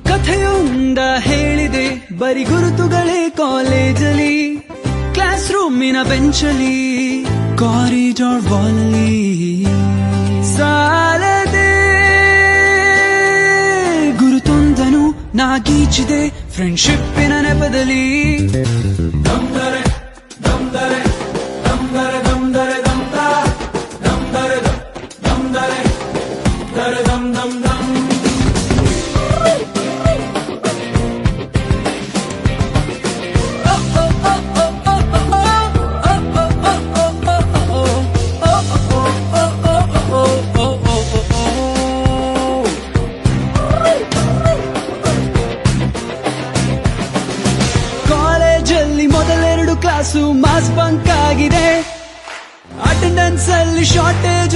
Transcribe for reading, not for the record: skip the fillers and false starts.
ಕಥೆಯೊಂದ ಹೇಳಿದೆ ಬರಿ ಗುರುತುಗಳೇ ಕಾಲೇಜಲ್ಲಿ, ಕ್ಲಾಸ್ ರೂಮಿನ ಬೆಂಚಲ್ಲಿ, ಕಾರಿಡಾರ್ ವಾಲಲ್ಲಿ ಸಾಲದೆ ಗುರುತೊಂದನು ನಾಗೀಚಿದೆ ಫ್ರೆಂಡ್ಶಿಪ್ಪಿನ ನೆಪದಲ್ಲಿ. ಮೊದಲೆರಡು ಕ್ಲಾಸು ಮಾಸ್ ಬಂಕ್ ಆಗಿದೆ, ಅಟೆಂಡೆನ್ಸ್ ಅಲ್ಲಿ ಶಾರ್ಟೇಜ್